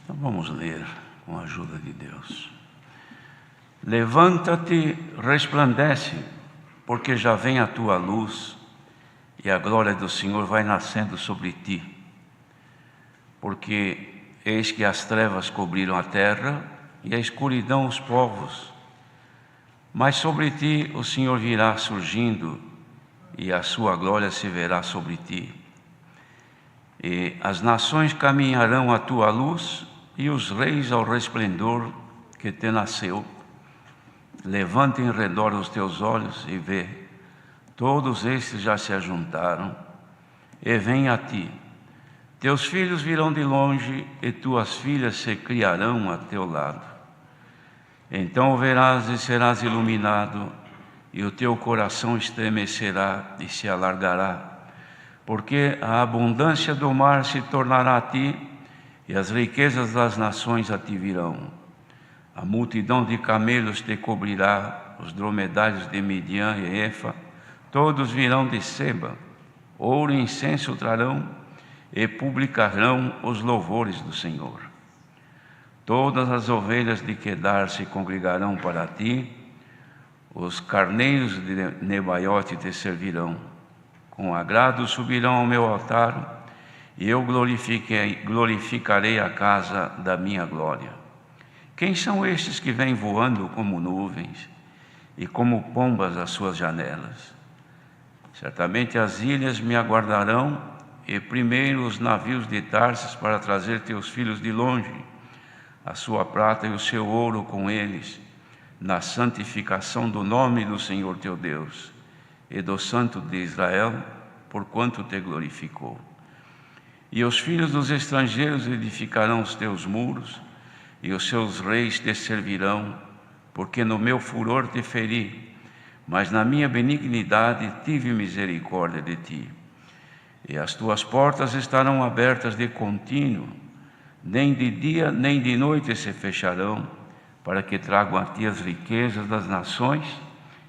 Então vamos ler com a ajuda de Deus. Levanta-te, resplandece, porque já vem a tua luz e a glória do Senhor vai nascendo sobre ti. Porque eis que as trevas cobriram a terra e a escuridão os povos. Mas sobre ti o Senhor virá surgindo e a sua glória se verá sobre ti. E as nações caminharão à tua luz e os reis ao resplendor que te nasceu. Levanta em redor os teus olhos e vê, todos estes já se ajuntaram, e vem a ti. Teus filhos virão de longe, e tuas filhas se criarão a teu lado. Então o verás e serás iluminado, e o teu coração estremecerá e se alargará, porque a abundância do mar se tornará a ti, e as riquezas das nações a ti virão. A multidão de camelos te cobrirá, os dromedários de Midian e Efa, todos virão de Seba, ouro e incenso trarão, e publicarão os louvores do Senhor. Todas as ovelhas de Quedar se congregarão para ti, os carneiros de Nebaiote te servirão. Com agrado subirão ao meu altar, e eu glorificarei a casa da minha glória. Quem são estes que vêm voando como nuvens e como pombas às suas janelas? Certamente as ilhas me aguardarão, e primeiro os navios de Tarsis para trazer teus filhos de longe, a sua prata e o seu ouro com eles, na santificação do nome do Senhor teu Deus e do Santo de Israel, porquanto te glorificou. E os filhos dos estrangeiros edificarão os teus muros, e os seus reis te servirão, porque no meu furor te feri, mas na minha benignidade tive misericórdia de ti. E as tuas portas estarão abertas de contínuo, nem de dia nem de noite se fecharão, para que tragam a ti as riquezas das nações,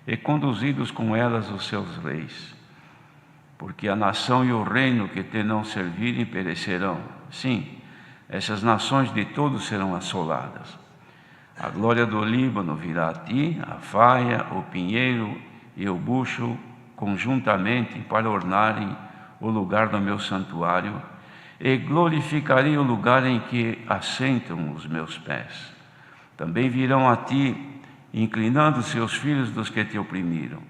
e conduzidos com elas os seus reis. Porque a nação e o reino que te não servirem perecerão. Sim, essas nações de todos serão assoladas. A glória do Líbano virá a ti, a faia, o pinheiro e o bucho conjuntamente para ornarem o lugar do meu santuário, e glorificarei o lugar em que assentam os meus pés. Também virão a ti, inclinando-se os filhos dos que te oprimiram,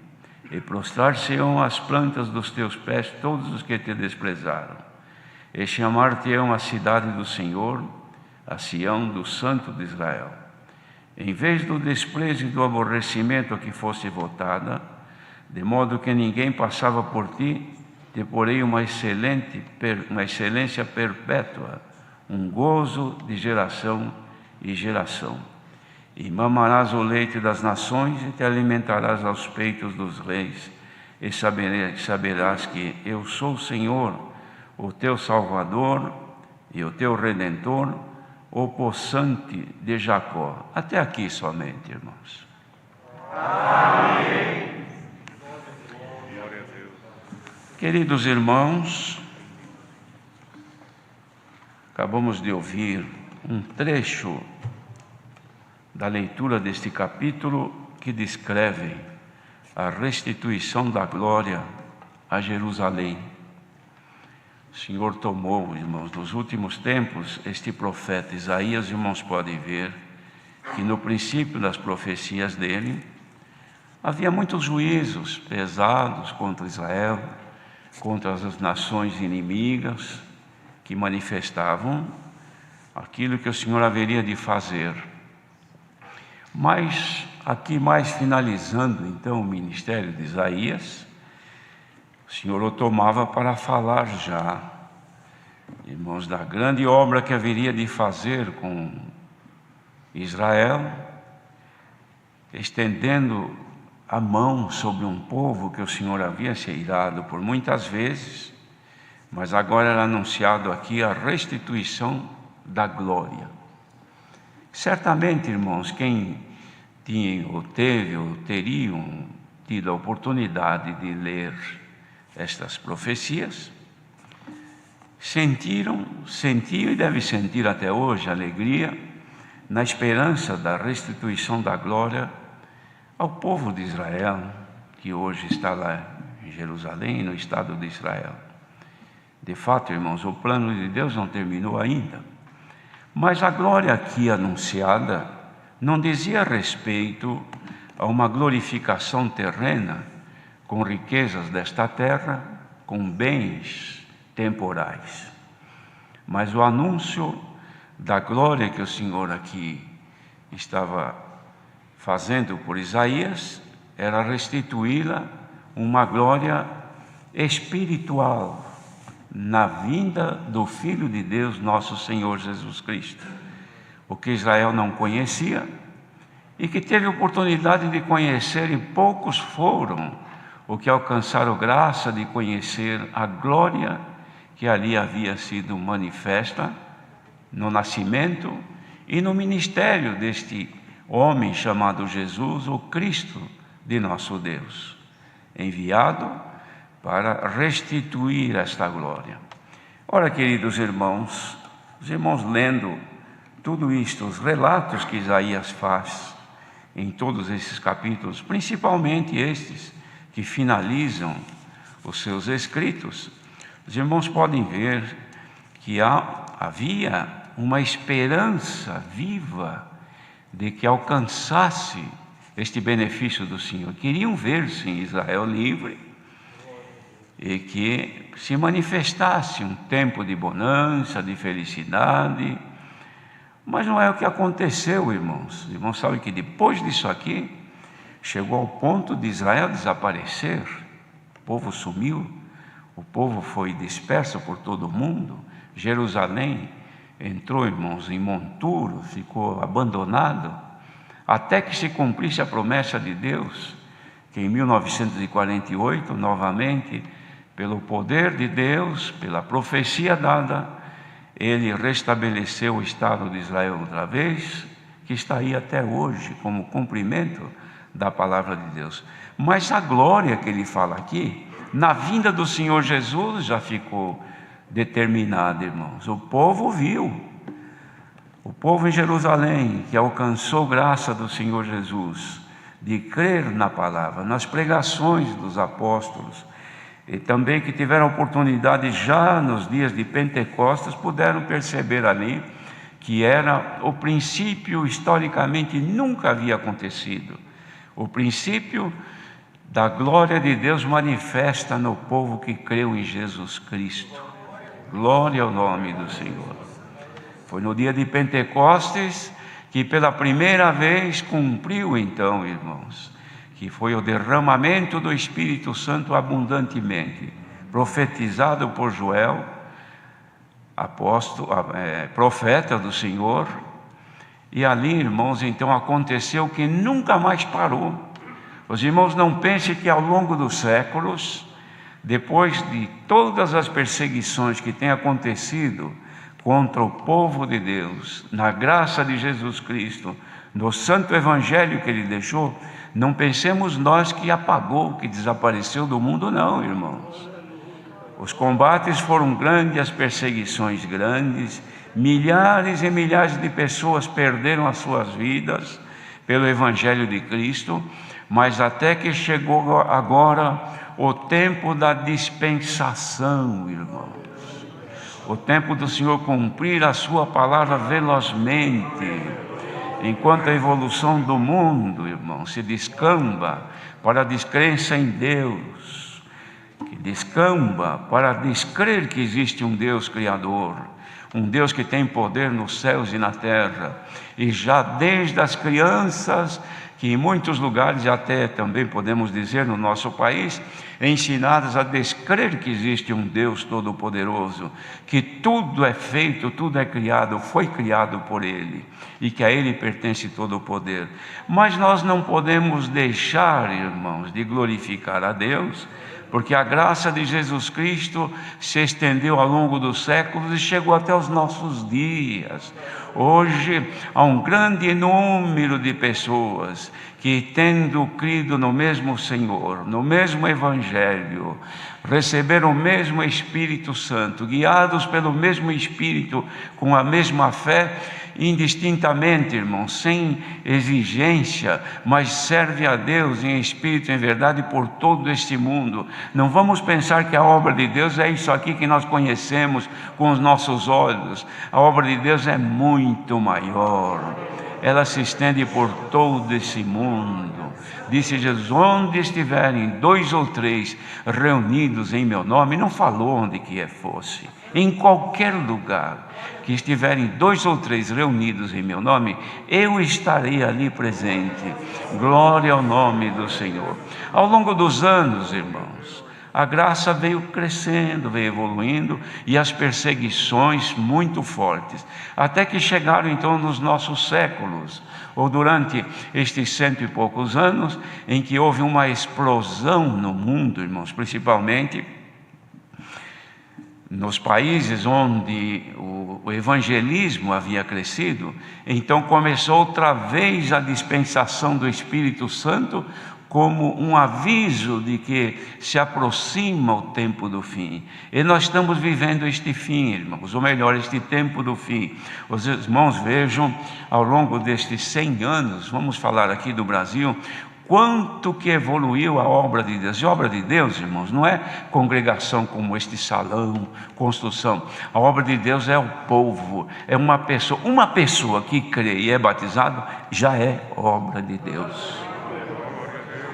e prostrar-se-ão às plantas dos teus pés todos os que te desprezaram, e chamar-te-ão a cidade do Senhor, a Sião do Santo de Israel. Em vez do desprezo e do aborrecimento a que fosse votada, de modo que ninguém passava por ti, te porei uma excelência perpétua, um gozo de geração e geração. E mamarás o leite das nações e te alimentarás aos peitos dos reis, e saberás que eu sou o Senhor, o teu Salvador e o teu Redentor, o possante de Jacó. Até aqui somente, irmãos. Amém. Queridos irmãos, acabamos de ouvir um trecho da leitura deste capítulo que descreve a restituição da glória a Jerusalém. O Senhor tomou, irmãos, nos últimos tempos, este profeta Isaías, irmãos, podem ver que no princípio das profecias dele havia muitos juízos pesados contra Israel, contra as nações inimigas que manifestavam aquilo que o Senhor haveria de fazer. Mas aqui, mais finalizando então o ministério de Isaías, o Senhor o tomava para falar já, irmãos, da grande obra que haveria de fazer com Israel, estendendo a mão sobre um povo que o Senhor havia se irado por muitas vezes, mas agora era anunciado aqui a restituição da glória. Certamente, irmãos, quem tinha ou teve ou teriam tido a oportunidade de ler estas profecias, sentiam e devem sentir até hoje alegria na esperança da restituição da glória ao povo de Israel, que hoje está lá em Jerusalém, no estado de Israel. De fato, irmãos, o plano de Deus não terminou ainda, mas a glória aqui anunciada não dizia respeito a uma glorificação terrena com riquezas desta terra, com bens temporais, mas o anúncio da glória que o Senhor aqui estava fazendo por Isaías era restituí-la uma glória espiritual na vinda do Filho de Deus, nosso Senhor Jesus Cristo, o que Israel não conhecia e que teve oportunidade de conhecer, e poucos foram os que alcançaram graça de conhecer a glória que ali havia sido manifesta no nascimento e no ministério deste homem chamado Jesus, o Cristo de nosso Deus, enviado para restituir esta glória. Ora, queridos irmãos, os irmãos lendo tudo isto, os relatos que Isaías faz em todos esses capítulos, principalmente estes que finalizam os seus escritos, os irmãos podem ver que havia uma esperança viva de que alcançasse este benefício do Senhor. Queriam ver-se em Israel livre e que se manifestasse um tempo de bonança, de felicidade. Mas não é o que aconteceu, irmãos. Os irmãos sabem que depois disso aqui, chegou ao ponto de Israel desaparecer. O povo sumiu, o povo foi disperso por todo o mundo. Jerusalém entrou, irmãos, em monturo, ficou abandonado, até que se cumprisse a promessa de Deus, que em 1948, novamente, pelo poder de Deus, pela profecia dada, Ele restabeleceu o Estado de Israel outra vez, que está aí até hoje, como cumprimento da palavra de Deus. Mas a glória que ele fala aqui, na vinda do Senhor Jesus, já ficou determinada, irmãos. O povo viu, o povo em Jerusalém, que alcançou graça do Senhor Jesus, de crer na palavra, nas pregações dos apóstolos, e também que tiveram oportunidade já nos dias de Pentecostes, puderam perceber ali que era o princípio, historicamente nunca havia acontecido, o princípio da glória de Deus manifesta no povo que creu em Jesus Cristo. Glória ao nome do Senhor. Foi no dia de Pentecostes que pela primeira vez cumpriu então, irmãos, que foi o derramamento do Espírito Santo abundantemente, profetizado por Joel, profeta do Senhor. E ali, irmãos, então aconteceu que nunca mais parou. Os irmãos não pensem que ao longo dos séculos, depois de todas as perseguições que têm acontecido contra o povo de Deus, na graça de Jesus Cristo, no santo evangelho que Ele deixou, não pensemos nós que apagou, que desapareceu do mundo, não, irmãos. Os combates foram grandes, as perseguições grandes, milhares e milhares de pessoas perderam as suas vidas pelo evangelho de Cristo, mas até que chegou agora o tempo da dispensação, irmãos. O tempo do Senhor cumprir a sua palavra velozmente, enquanto a evolução do mundo, irmão, se descamba para a descrença em Deus, que descamba para descrer que existe um Deus Criador, um Deus que tem poder nos céus e na terra, e já desde as crianças, que em muitos lugares, até também podemos dizer no nosso país, ensinadas a descrer que existe um Deus Todo-Poderoso, que tudo é feito, tudo é criado, foi criado por Ele, e que a Ele pertence todo o poder. Mas nós não podemos deixar, irmãos, de glorificar a Deus, porque a graça de Jesus Cristo se estendeu ao longo dos séculos e chegou até os nossos dias. Hoje há um grande número de pessoas que, tendo crido no mesmo Senhor, no mesmo Evangelho, receberam o mesmo Espírito Santo, guiados pelo mesmo Espírito, com a mesma fé, indistintamente, irmãos, sem exigência, mas serve a Deus em espírito e em verdade por todo este mundo. Não vamos pensar que a obra de Deus é isso aqui que nós conhecemos com os nossos olhos. A obra de Deus é muito maior. Ela se estende por todo esse mundo. Disse Jesus: onde estiverem 2 ou 3 reunidos em meu nome, não falou onde que fosse, em qualquer lugar que estiverem 2 ou 3 reunidos em meu nome, eu estarei ali presente. Glória ao nome do Senhor. Ao longo dos anos, irmãos, a graça veio crescendo, veio evoluindo, e as perseguições muito fortes, até que chegaram então nos nossos séculos, ou durante estes 100 e poucos anos, em que houve uma explosão no mundo, irmãos, principalmente nos países onde o evangelismo havia crescido. Então começou outra vez a dispensação do Espírito Santo, como um aviso de que se aproxima o tempo do fim. E nós estamos vivendo este fim, irmãos, ou melhor, este tempo do fim. Os irmãos vejam, ao longo destes 100 anos, vamos falar aqui do Brasil, quanto que evoluiu a obra de Deus. E a obra de Deus, irmãos, não é congregação como este salão, construção. A obra de Deus é o povo, é uma pessoa que crê e é batizado, já é obra de Deus.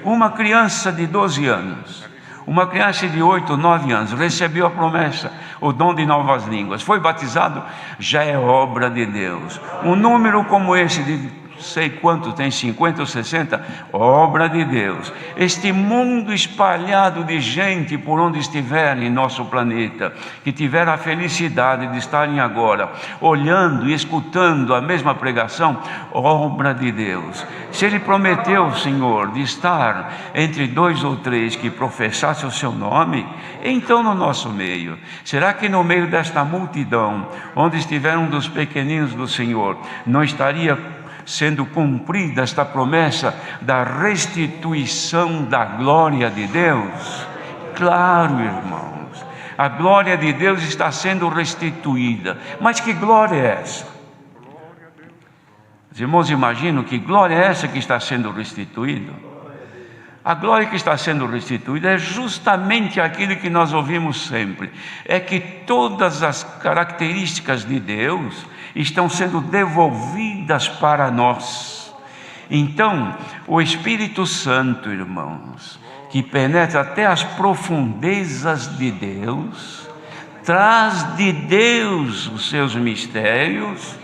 Uma criança de 12 anos, uma criança de 8, 9 anos, recebeu a promessa, o dom de novas línguas, foi batizado, já é obra de Deus. Um número como esse de sei quanto tem, 50 ou 60, obra de Deus. Este mundo espalhado de gente por onde estiverem em nosso planeta, que tiveram a felicidade de estarem agora olhando e escutando a mesma pregação, obra de Deus. Se Ele prometeu, Senhor, de estar entre 2 ou 3 que professassem o seu nome, então no nosso meio, será que no meio desta multidão, onde estiver um dos pequeninos do Senhor, não estaria sendo cumprida esta promessa da restituição da glória de Deus? Claro, irmãos, a glória de Deus está sendo restituída. Mas que glória é essa? Os irmãos imaginam que glória é essa que está sendo restituída? A glória que está sendo restituída é justamente aquilo que nós ouvimos sempre, é que todas as características de Deus estão sendo devolvidas para nós. Então, o Espírito Santo, irmãos, que penetra até as profundezas de Deus, traz de Deus os seus mistérios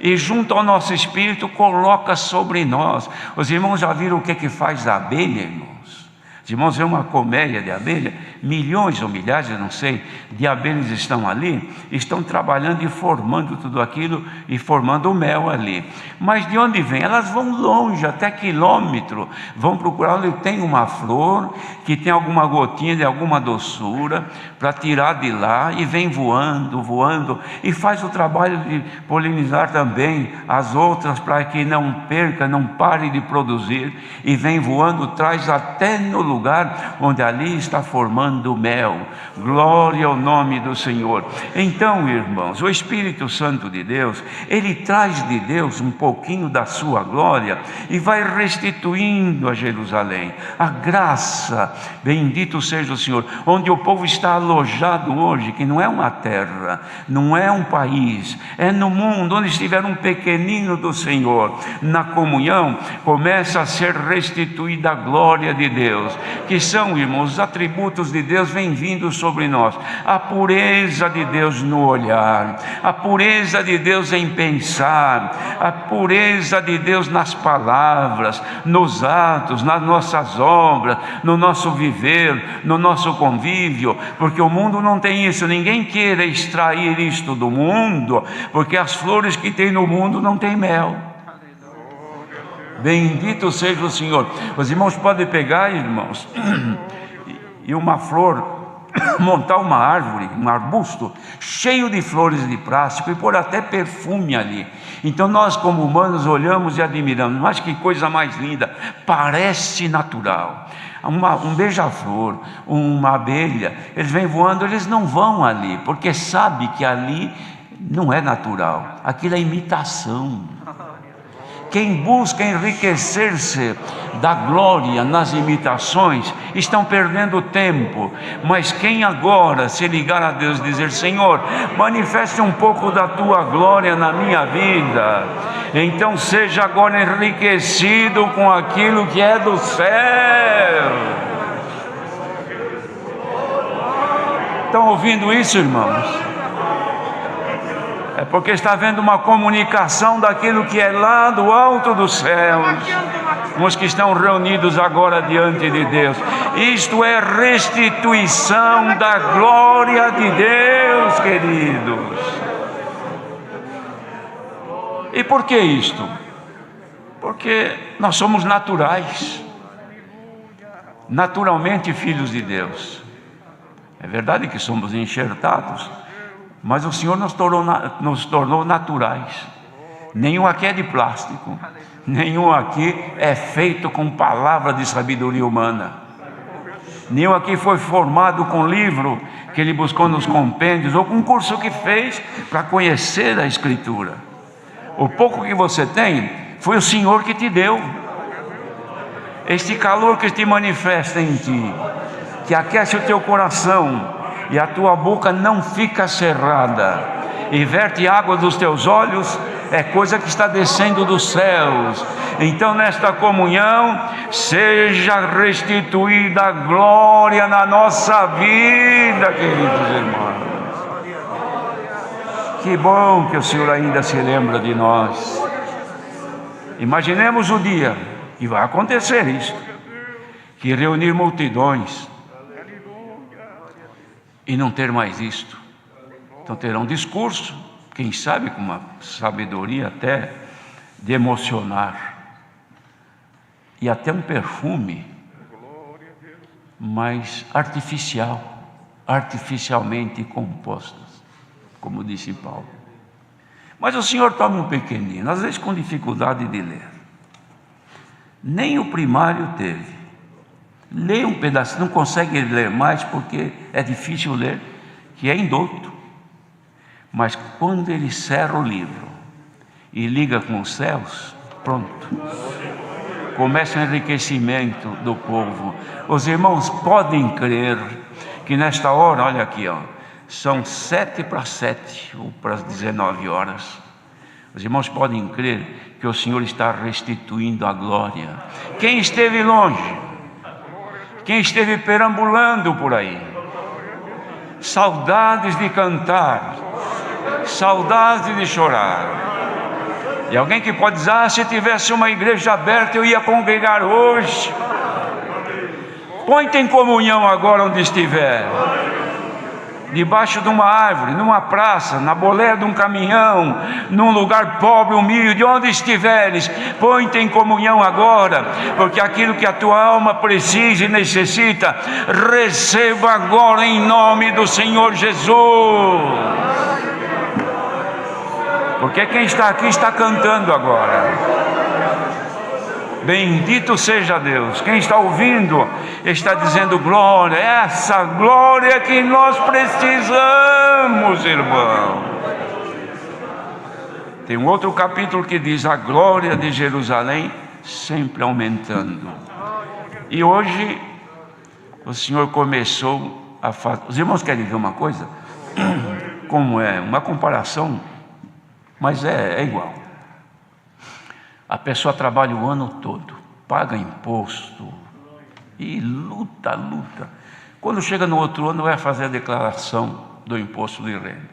e junto ao nosso espírito coloca sobre nós. Os irmãos já viram o que faz a abelha, irmãos? Os irmãos vêem uma colmeia de abelha, milhões ou milhares, eu não sei, de abelhas estão ali, estão trabalhando e formando tudo aquilo e formando o mel ali. Mas de onde vem? Elas vão longe, até quilômetro, vão procurar onde tem uma flor que tem alguma gotinha de alguma doçura para tirar de lá, e vem voando, voando, e faz o trabalho de polinizar também as outras para que não perca, não pare de produzir, e vem voando, traz até no lugar onde ali está formando mel. Glória ao nome do Senhor. Então, irmãos, o Espírito Santo de Deus, ele traz de Deus um pouquinho da sua glória e vai restituindo a Jerusalém a graça. Bendito seja o Senhor. Onde o povo está alojado hoje, que não é uma terra, não é um país, é no mundo, onde estiver um pequenino do Senhor na comunhão, começa a ser restituída a glória de Deus, que são, irmãos, os atributos de Deus vêm vindo sobre nós. A pureza de Deus no olhar, a pureza de Deus em pensar, a pureza de Deus nas palavras, nos atos, nas nossas obras, no nosso viver, no nosso convívio, porque o mundo não tem isso. Ninguém queira extrair isto do mundo, porque as flores que tem no mundo não tem mel. Bendito seja o Senhor. Os irmãos podem pegar, irmãos, e uma flor, montar uma árvore, um arbusto cheio de flores de plástico e pôr até perfume ali. Então nós como humanos olhamos e admiramos, mas que coisa mais linda, parece natural. Um beija-flor, uma abelha, eles vêm voando, eles não vão ali, porque sabe que ali não é natural, aquilo é imitação. Quem busca enriquecer-se da glória nas imitações, estão perdendo tempo. Mas quem agora se ligar a Deus e dizer: Senhor, manifeste um pouco da tua glória na minha vida, então seja agora enriquecido com aquilo que é do céu. Estão ouvindo isso, irmãos? É porque está havendo uma comunicação daquilo que é lá do alto dos céus, com os que estão reunidos agora diante de Deus. Isto é restituição da glória de Deus, queridos. E por que isto? Porque nós somos naturais, naturalmente filhos de Deus. É verdade que somos enxertados, mas o Senhor nos tornou naturais. Nenhum aqui é de plástico, nenhum aqui é feito com palavra de sabedoria humana, nenhum aqui foi formado com livro que ele buscou nos compêndios ou com um curso que fez para conhecer a Escritura. O pouco que você tem foi o Senhor que te deu. Este calor que te manifesta em ti, que aquece o teu coração, e a tua boca não fica cerrada, e verte água dos teus olhos, é coisa que está descendo dos céus. Então nesta comunhão, seja restituída a glória na nossa vida, queridos irmãos. Que bom que o Senhor ainda se lembra de nós. Imaginemos o dia que vai acontecer isto, que reunir multidões e não ter mais isto. Então terá um discurso, quem sabe com uma sabedoria até de emocionar, e até um perfume, mas artificialmente compostos, como disse Paulo. Mas o Senhor toma um pequenino, às vezes com dificuldade de ler, nem o primário teve. Lê um pedaço, não consegue ler mais porque é difícil ler, que é indouto. Mas quando ele cerra o livro e liga com os céus, pronto, começa o enriquecimento do povo. Os irmãos podem crer que nesta hora, olha aqui, ó, são 7:07 ou para as 19 horas. Os irmãos podem crer que o Senhor está restituindo a glória. Quem esteve longe, quem esteve perambulando por aí, saudades de cantar, saudades de chorar. E alguém que pode dizer: se tivesse uma igreja aberta eu ia congregar hoje. Põe-te em comunhão agora onde estiver, debaixo de uma árvore, numa praça, na boleia de um caminhão, num lugar pobre, humilde, onde estiveres, põe-te em comunhão agora, porque aquilo que a tua alma precisa e necessita, receba agora em nome do Senhor Jesus. Porque quem está aqui está cantando agora. Bendito seja Deus. Quem está ouvindo está dizendo glória, essa glória que nós precisamos, irmão. Tem um outro capítulo que diz: a glória de Jerusalém sempre aumentando. E hoje o Senhor começou a fazer. Os irmãos querem ver uma coisa? Como é? Uma comparação, mas é igual. A pessoa trabalha o ano todo, paga imposto e luta. Quando chega no outro ano, vai fazer a declaração do imposto de renda.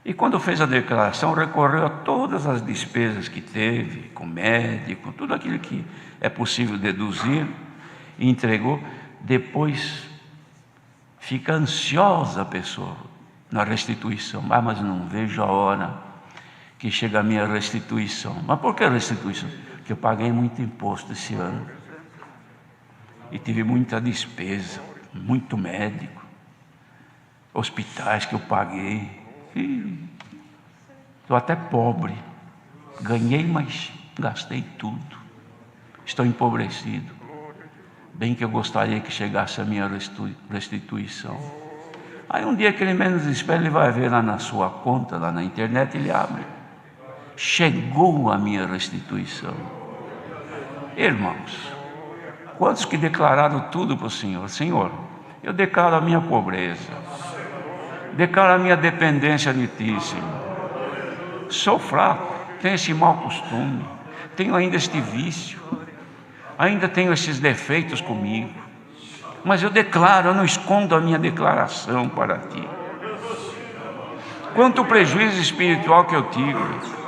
E quando fez a declaração, recorreu a todas as despesas que teve, com médico, tudo aquilo que é possível deduzir, e entregou. Depois fica ansiosa a pessoa na restituição. Mas não vejo a hora que chega a minha restituição. Mas por que restituição? Porque eu paguei muito imposto esse ano e tive muita despesa. muito médico, hospitais que eu paguei. Estou até pobre, ganhei, mas gastei tudo, estou empobrecido. Bem que eu gostaria que chegasse a minha restituição. Aí um dia que ele menos espera, ele vai ver lá na sua conta, lá na internet, ele abre. Chegou a minha restituição. Irmãos, quantos que declararam tudo para o Senhor? Senhor, eu declaro a minha pobreza, declaro a minha dependência de Ti, Senhor. Sou fraco, tenho esse mau costume, tenho ainda este vício, ainda tenho esses defeitos comigo, mas eu declaro, eu não escondo a minha declaração para Ti. Quanto prejuízo espiritual que eu tive,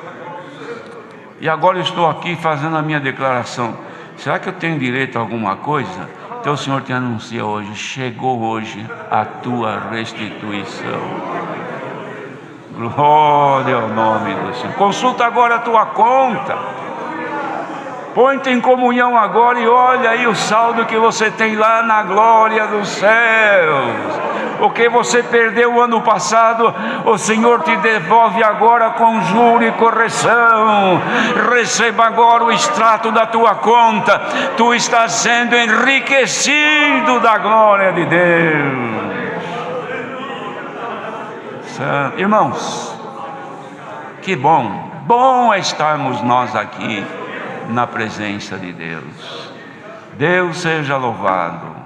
e agora eu estou aqui fazendo a minha declaração. Será que eu tenho direito a alguma coisa? Então o Senhor te anuncia hoje, chegou hoje a tua restituição. Glória ao nome do Senhor. Consulta agora a tua conta, põe-te em comunhão agora e olha aí o saldo que você tem lá na glória dos céus. O que você perdeu o ano passado, o Senhor te devolve agora com juro e correção. Receba agora o extrato da tua conta. Tu estás sendo enriquecido da glória de Deus. Irmãos, que bom é estarmos nós aqui na presença de Deus. Deus seja louvado.